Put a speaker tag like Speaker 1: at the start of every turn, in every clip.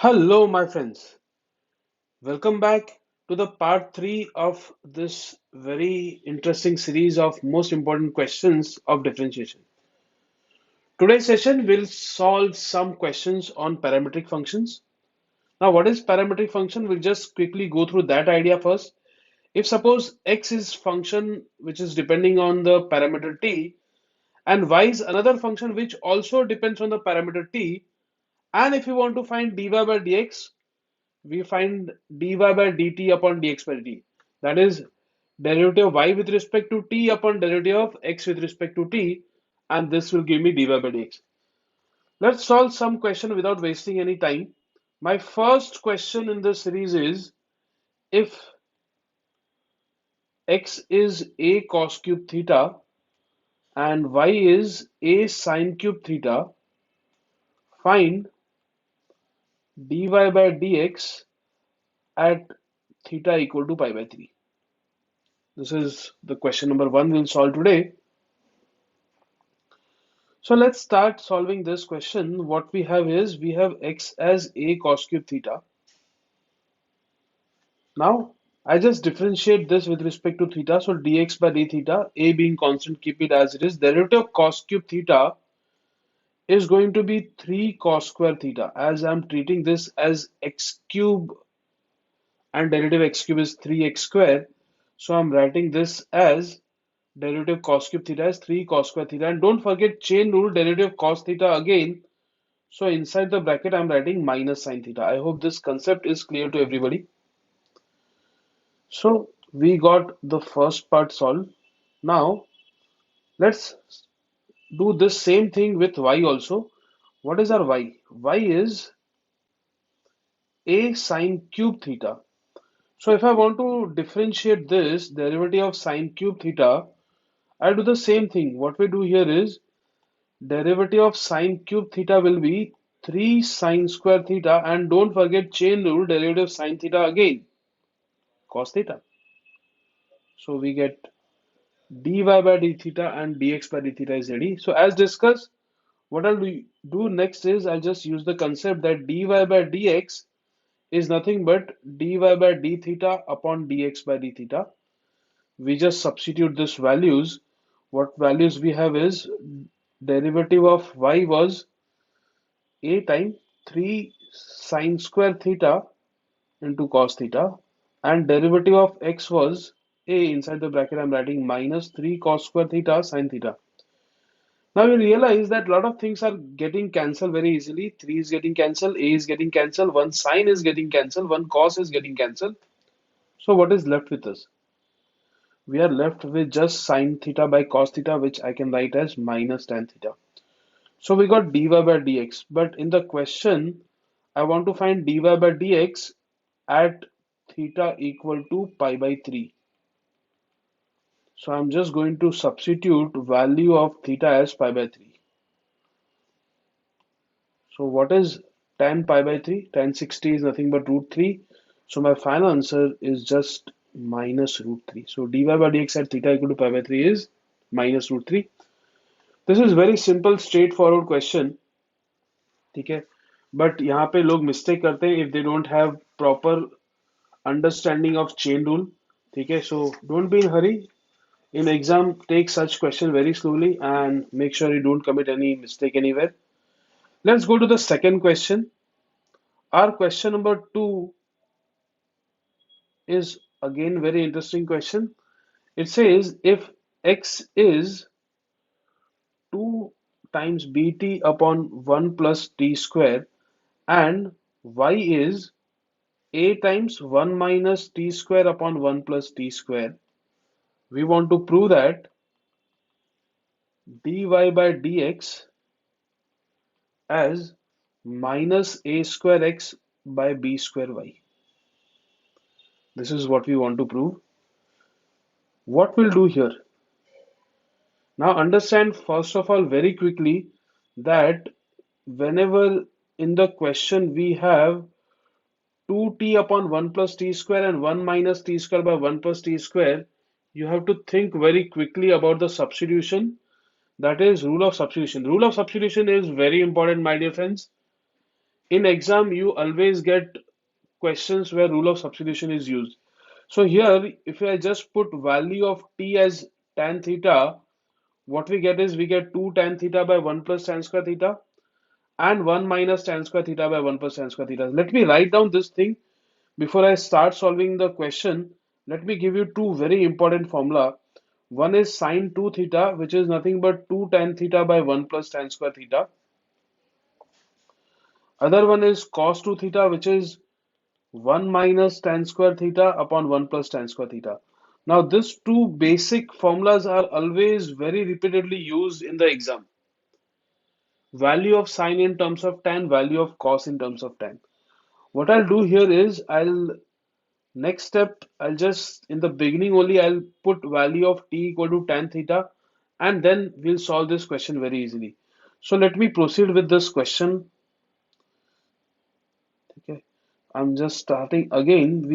Speaker 1: Hello, my friends. Welcome back to the part 3 of this very interesting series of most important questions of differentiation. Today's session will solve some questions on parametric functions. Now, what is parametric function? We'll just quickly go through that idea first. If suppose x is function which is depending on the parameter t and y is another function which also depends on the parameter t, and if you want to find dy by dx, we find dy by dt upon dx by dt. That is derivative of y with respect to t upon derivative of x with respect to t, and this will give me dy by dx. Let's solve some question without wasting any time. My first question in this series is, if x is a cos cube theta and y is a sin cube theta, find dy by dx at theta equal to pi by 3. This is the question number 1 we'll solve today. So let's start solving this question. What we have is, we have x as a cos cube theta. Now I just differentiate this with respect to theta. So dx by d theta, a being constant, keep it as it is. Derivative of cos cube theta is going to be 3 cos square theta, as I'm treating this as x cube and derivative x cube is 3x square. So I'm writing this as derivative cos cube theta is 3 cos square theta. And don't forget chain rule, derivative cos theta again. So inside the bracket, I'm writing minus sine theta. I hope this concept is clear to everybody. So we got the first part solved. Now let's do this same thing with y also. What is our y? Y is a sine cube theta. So if I want to differentiate this derivative of sine cube theta, I do the same thing. What we do here is, derivative of sine cube theta will be 3 sine square theta, and don't forget chain rule, derivative of sine theta again, cos theta. So we get dy by d theta and dx by d theta is ready. So as discussed, what I'll do next is, I'll just use the concept that dy by dx is nothing but dy by d theta upon dx by d theta. We just substitute this values. What values we have is, derivative of y was a times 3 sine square theta into cos theta, and derivative of x was a, inside the bracket I'm writing minus 3 cos square theta sine theta. Now you realize that a lot of things are getting cancelled very easily. 3 is getting cancelled, a is getting cancelled, one sine is getting cancelled, one cos is getting cancelled. So what is left with us? We are left with just sine theta by cos theta, which I can write as minus tan theta. So we got dy by dx, but in the question I want to find dy by dx at theta equal to pi by 3. So I'm just going to substitute value of theta as pi by 3. So what is tan pi by 3? Tan 60 is nothing but root 3. So my final answer is just minus root 3. So dy by dx at theta equal to pi by 3 is minus root 3. This is very simple straightforward question. ठीक है, but यहाँ पे लोग mistake करते हैं if they don't have proper understanding of chain rule. ठीक है, so don't be in hurry. In exam, take such question very slowly and make sure you don't commit any mistake anywhere. Let's go to the second question. Our question number 2 is again very interesting question. It says, if x is 2 times bt upon 1 plus t square and y is a times 1 minus t square upon 1 plus t square, we want to prove that dy by dx as minus a square x by b square y. This is what we want to prove. What we'll do here? Now understand first of all very quickly that whenever in the question we have 2t upon 1 plus t square and 1 minus t square by 1 plus t square, you have to think very quickly about the substitution. That is rule of substitution. Rule of substitution is very important, my dear friends. In exam, you always get questions where rule of substitution is used. So here, if I just put value of t as tan theta, what we get is we get 2 tan theta by 1 plus tan square theta and 1 minus tan square theta by 1 plus tan square theta. Let me write down this thing before I start solving the question. Let me give you two very important formula. One is sine 2 theta, which is nothing but 2 tan theta by 1 plus tan square theta. Other one is cos 2 theta, which is 1 minus tan square theta upon 1 plus tan square theta. Now, these two basic formulas are always very repeatedly used in the exam. Value of sine in terms of tan, value of cos in terms of tan. What I'll do here is next step, I'll just in the beginning only I'll put value of t equal to tan theta, and then we'll solve this question very easily. So let me proceed with this question. Okay, I'm just starting again.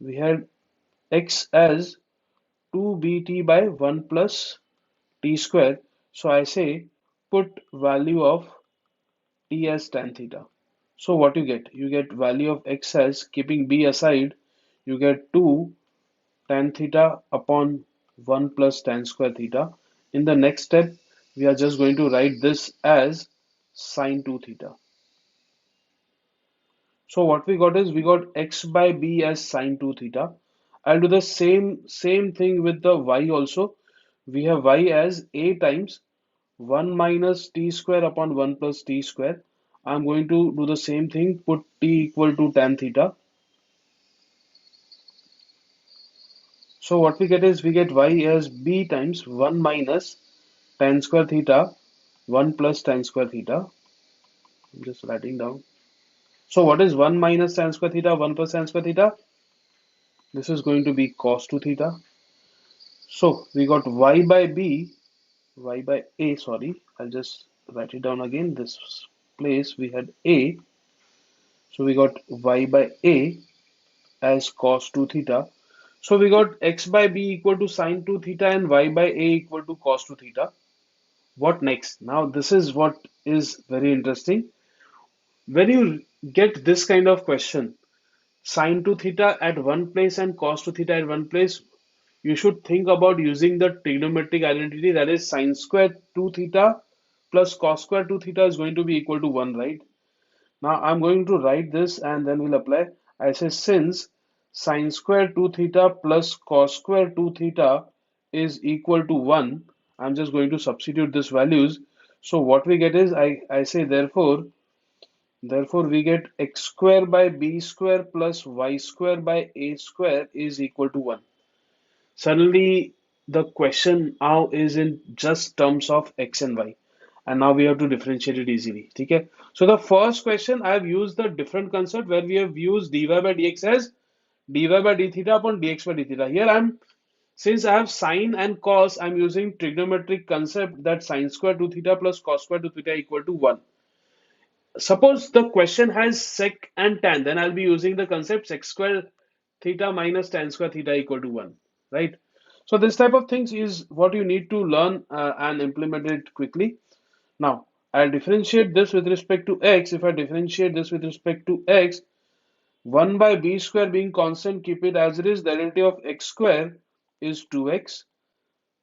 Speaker 1: We had x as 2bt by 1 plus t square. So I say put value of t as tan theta. So what you get? You get value of x as, keeping b aside, you get 2 tan theta upon 1 plus tan square theta. In the next step, we are just going to write this as sine 2 theta. So what we got is we got x by b as sine 2 theta. I'll do the same thing with the y also. We have y as a times 1 minus t square upon 1 plus t square. I'm going to do the same thing, put t equal to tan theta. So what we get is we get y as b times 1 minus tan square theta 1 plus tan square theta. I'm just writing down. So what is 1 minus tan square theta 1 plus tan square theta? This is going to be cos 2 theta. So we got y by a, sorry, I'll just write it down again. This place we had a, so we got y by a as cos 2 theta. So we got x by b equal to sine 2 theta and y by a equal to cos 2 theta. What next? Now this is what is very interesting. When you get this kind of question, sine 2 theta at one place and cos 2 theta at one place, you should think about using the trigonometric identity, that is sine square 2 theta plus cos square 2 theta is going to be equal to 1, right? Now I'm going to write this and then we'll apply. I say since sine square 2 theta plus cos square 2 theta is equal to 1, I'm just going to substitute these values. So what we get is I say therefore we get x square by b square plus y square by a square is equal to 1. Suddenly the question now is in just terms of x and y, and now we have to differentiate it easily. Okay, so the first question I have used the different concept where we have used dy by dx as dy by d theta upon dx by d theta. Here since I have sine and cos, I'm using trigonometric concept that sine square 2 theta plus cos square 2 theta equal to 1. Suppose the question has sec and tan, then I'll be using the concept sec square theta minus tan square theta equal to 1, right? So this type of things is what you need to learn and implement it quickly. Now, I'll differentiate this with respect to x. If I differentiate this with respect to x, 1 by b square being constant, keep it as it is, derivative of x square is 2x.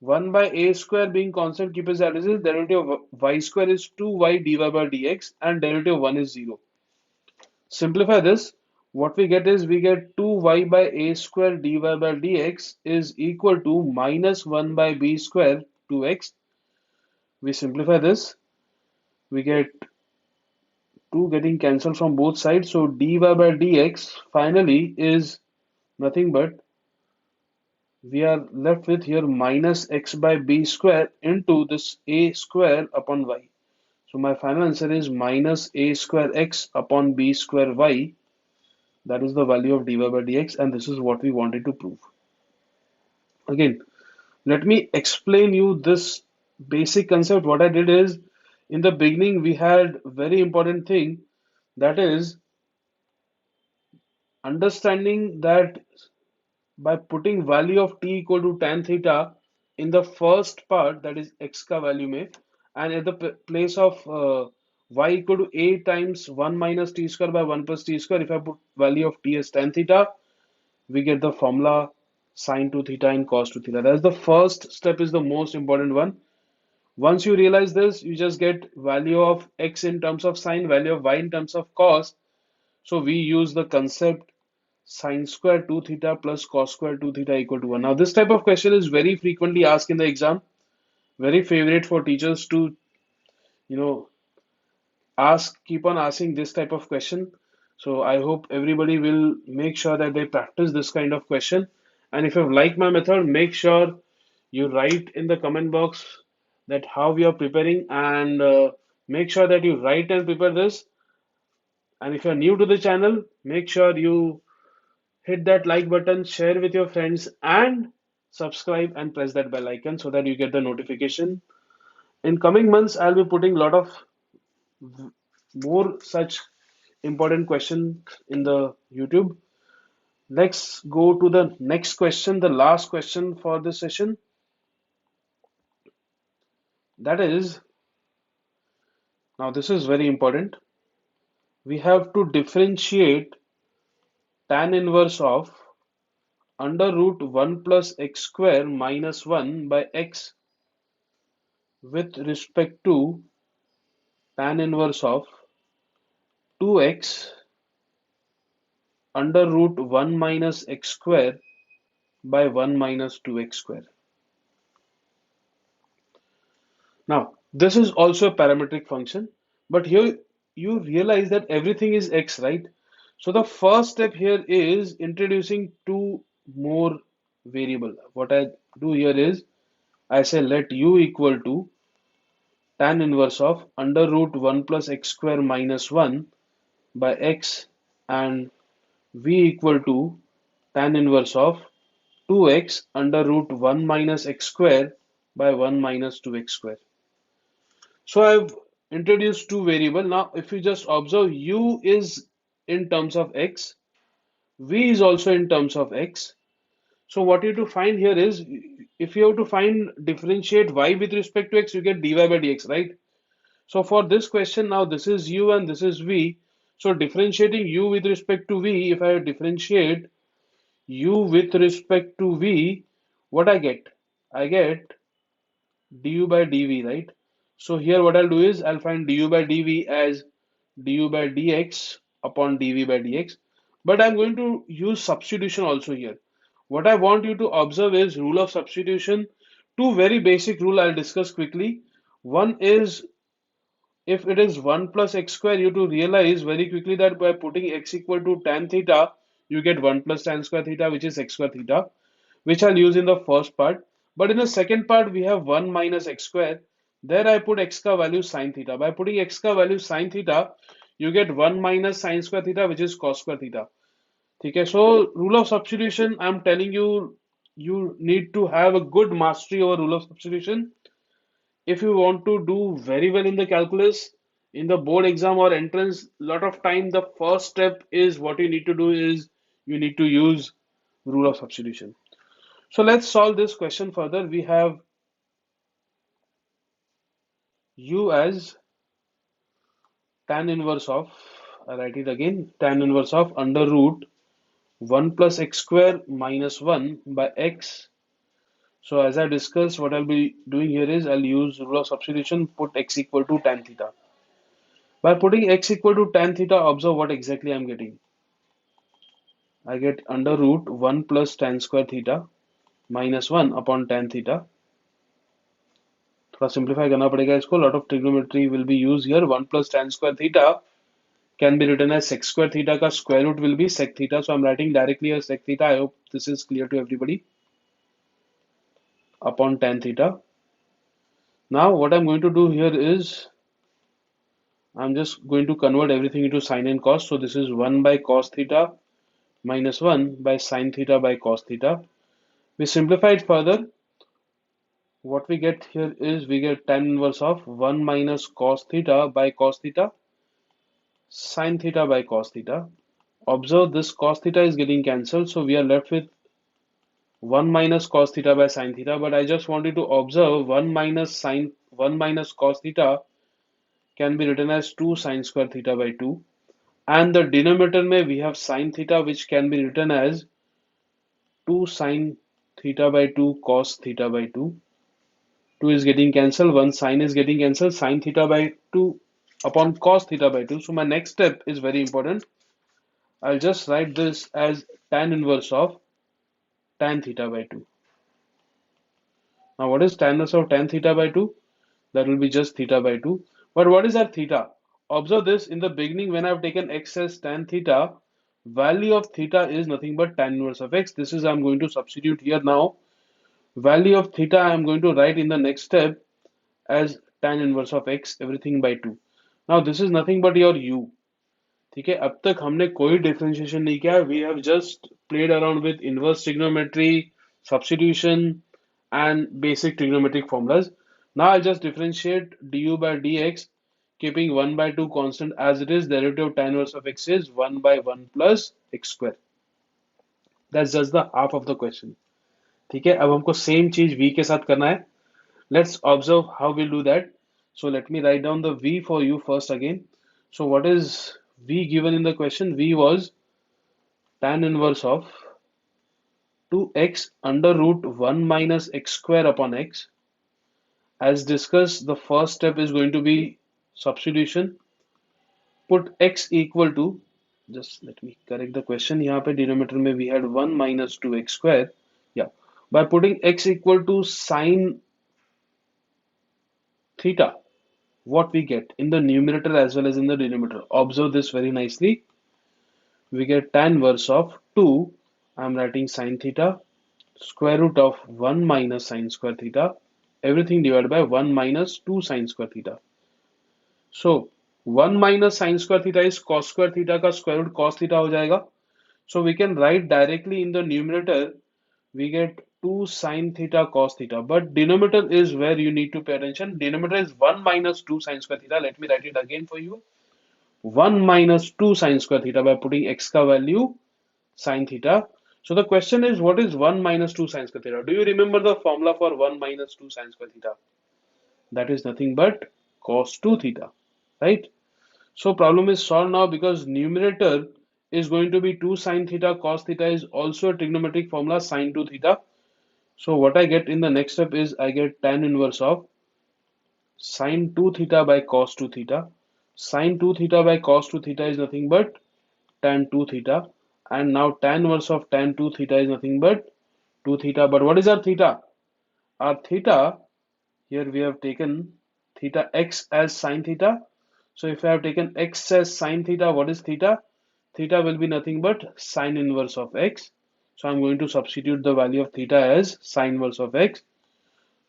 Speaker 1: 1 by a square being constant, keep it as it is, derivative of y square is 2y dy by dx, and derivative of 1 is 0. Simplify this. What we get is we get 2y by a square dy by dx is equal to minus 1 by b square 2x. We simplify this. We get 2 getting cancelled from both sides. So dy by dx finally is nothing but we are left with here minus x by b square into this a square upon y. So my final answer is minus a square x upon b square y. That is the value of dy by dx, and this is what we wanted to prove. Again, let me explain you this basic concept. What I did is, in the beginning, we had very important thing, that is understanding that by putting value of t equal to tan theta in the first part, that is x ka value mein, and at the place of y equal to a times 1 minus t square by 1 plus t square, if I put value of t as tan theta, we get the formula sine 2 theta and cos 2 theta. That's the first step, is the most important one. Once you realize this, you just get value of x in terms of sine, value of y in terms of cos. So we use the concept sine square 2 theta plus cos square 2 theta equal to 1. Now this type of question is very frequently asked in the exam. Very favorite for teachers to, you know, keep on asking this type of question. So I hope everybody will make sure that they practice this kind of question. And if you like my method, make sure you write in the comment box that how we are preparing, and make sure that you write and prepare this. And if you're new to the channel, make sure you hit that like button, share with your friends, and subscribe and press that bell icon so that you get the notification. In coming months, I'll be putting a lot of more such important questions in the YouTube. Let's go to the next question, the last question for this session. That is, now this is very important. We have to differentiate tan inverse of under root 1 plus x square minus 1 by x with respect to tan inverse of 2x under root 1 minus x square by 1 minus 2x square. Now, this is also a parametric function, but here you realize that everything is x, right? So the first step here is introducing two more variable. What I do here is I say let u equal to tan inverse of under root 1 plus x square minus 1 by x, and v equal to tan inverse of 2x under root 1 minus x square by 1 minus 2x square. So I've introduced two variables. Now, if you just observe, u is in terms of x, v is also in terms of x. So what you have to find here is, if you have to find differentiate y with respect to x, you get dy by dx, right? So for this question, now this is u and this is v. So differentiating u with respect to v, if I differentiate u with respect to v, what I get? I get du by dv, right? So here what I'll do is I'll find du by dv as du by dx upon dv by dx. But I'm going to use substitution also here. What I want you to observe is rule of substitution. Two very basic rule I'll discuss quickly. One is, if it is 1 plus x square, you have to realize very quickly that by putting x equal to tan theta, you get 1 plus tan square theta, which is x square theta, which I'll use in the first part. But in the second part, we have 1 minus x square. There I put x ka value sine theta. By putting x ka value sine theta, you get 1 minus sine square theta, which is cos square theta. Okay, so rule of substitution, I'm telling you, you need to have a good mastery over rule of substitution. If you want to do very well in the calculus, in the board exam or entrance, lot of time the first step is what you need to do is you need to use rule of substitution. So let's solve this question further. We have u as tan inverse of, I write it again, tan inverse of under root 1 plus x square minus 1 by x. So as I discussed, what I'll be doing here is I'll use rule of substitution, put x equal to tan theta. By putting x equal to tan theta, observe what exactly I'm getting. I get under root 1 plus tan square theta minus 1 upon tan theta. थोड़ा simplify करना पड़ेगा इसको. Lot of trigonometry will be used here. 1 plus tan square theta can be written as sec square theta ka square root will be sec theta. So I'm writing directly as sec theta. I hope this is clear to everybody. Upon tan theta. Now what I'm going to do here is I'm just going to convert everything into sine and cos. So this is 1 by cos theta minus 1 by sine theta by cos theta. We simplify it further. What we get here is we get tan inverse of 1 minus cos theta by cos theta, sine theta by cos theta. Observe this cos theta is getting cancelled, so we are left with 1 minus cos theta by sin theta, but I just want you to observe 1 minus cos theta can be written as 2 sin square theta by 2, and the denominator mein we have sin theta, which can be written as 2 sin theta by 2 cos theta by 2. 2 is getting cancelled, 1 sin is getting cancelled, sin theta by 2 upon cos theta by 2. So my next step is very important. I'll just write this as tan inverse of tan theta by 2. Now what is tan inverse of tan theta by 2? That will be just theta by 2. But what is that theta? Observe this, in the beginning when I've taken x as tan theta, value of theta is nothing but tan inverse of x. This is I'm going to substitute here now. Value of theta I'm going to write in the next step as tan inverse of x, everything by 2. Now this is nothing but your u. ठीक है, अब तक हमने कोई differentiation नहीं किया. We have just played around with inverse trigonometry, substitution, and basic trigonometric formulas. Now I'll just differentiate du by dx, keeping 1 by 2 constant as it is. Derivative of tan inverse of x is 1 by 1 plus x square. That's just the half of the question. ठीक है, अब हमको same चीज v के साथ करना है. Let's observe how we'll do that. So let me write down the v for you first again. So what is v given in the question? V was tan inverse of 2x under root 1 minus x square upon x. As discussed, the first step is going to be substitution. Put x equal to, just let me correct the question. यहाँ पे denominator में we had 1 minus 2x square. Yeah. By putting x equal to sine theta, what we get in the numerator as well as in the denominator. Observe this very nicely. We get tan inverse of 2. I'm writing sine theta, square root of 1 minus sine square theta, everything divided by 1 minus 2 sine square theta. So 1 minus sine square theta is cos square theta का square root cos theta हो जाएगा. So we can write directly in the numerator, we get 2 sine theta cos theta. But denominator is where you need to pay attention. Denominator is 1 minus 2 sine square theta. Let me write it again for you. 1 minus 2 sine square theta by putting x ka value sine theta. So the question is, what is 1 minus 2 sine square theta? Do you remember the formula for 1 minus 2 sine square theta? That is nothing but cos 2 theta, right? So problem is solved now because numerator is going to be 2 sine theta cos theta is also a trigonometric formula sine 2 theta. So what I get in the next step is I get tan inverse of sine 2 theta by cos 2 theta. Sine 2 theta by cos 2 theta is nothing but tan 2 theta. And now tan inverse of tan 2 theta is nothing but 2 theta. But what is our theta? Our theta, here we have taken theta x as sine theta. So if I have taken x as sine theta, what is theta? Theta will be nothing but sine inverse of x. So I'm going to substitute the value of theta as sine inverse of x.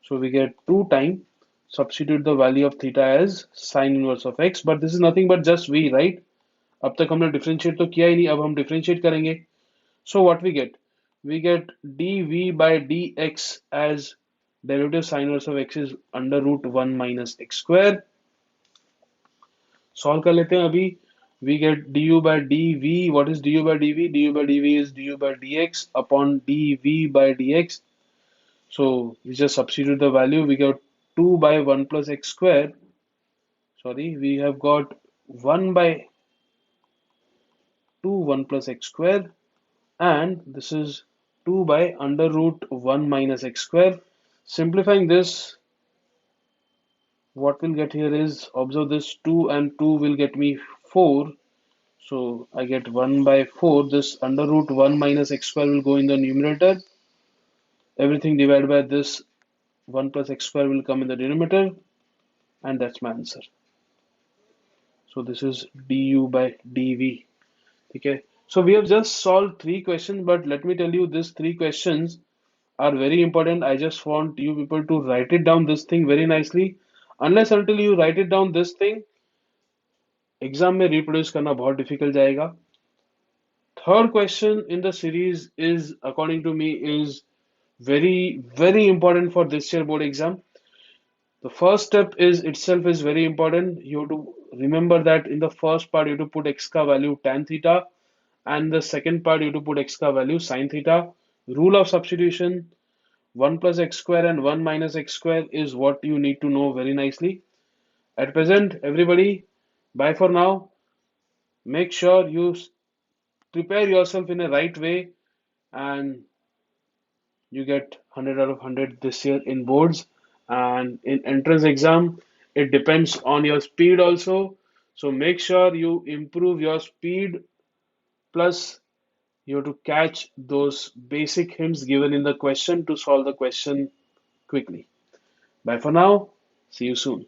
Speaker 1: So we get 2 times, substitute the value of theta as sine inverse of x. But this is nothing but just v, right? अब तक हमने differentiate तो किया ही नहीं, अब हम differentiate करेंगे. So what we get? We get dv by dx as derivative sine inverse of x is under root 1 minus x square. Solve कर लेते हैं अभी. We get du by dv. What is du by dv? Du by dv is du by dx upon dv by dx. So we just substitute the value. We got 2 by 1 plus x square. Sorry, we have got 1 by 2 1 plus x square, and this is 2 by under root 1 minus x square. Simplifying this, what we'll get here is, observe this, 2 and 2 will get me 4. So I get 1 by 4. This under root 1 minus x square will go in the numerator. Everything divided by this 1 plus x square will come in the denominator, and that's my answer. So this is du by dv. Okay. So we have just solved 3 questions, but let me tell you, these 3 questions are very important. I just want you people to write it down this thing very nicely. Unless until you write it down this thing, exam में reproduce करना बहुत difficult जाएगा. Third question in the series is, according to me, is very important for this year board exam. The first step is itself is very important. You have to remember that in the first part you have to put x ka value tan theta, and the second part you have to put x ka value sine theta. Rule of substitution, 1 plus x square and 1 minus x square is what you need to know very nicely. At present, everybody, bye for now. Make sure you prepare yourself in a right way and you get 100 out of 100 this year in boards. And in entrance exam, it depends on your speed also. So make sure you improve your speed, plus you have to catch those basic hints given in the question to solve the question quickly. Bye for now. See you soon.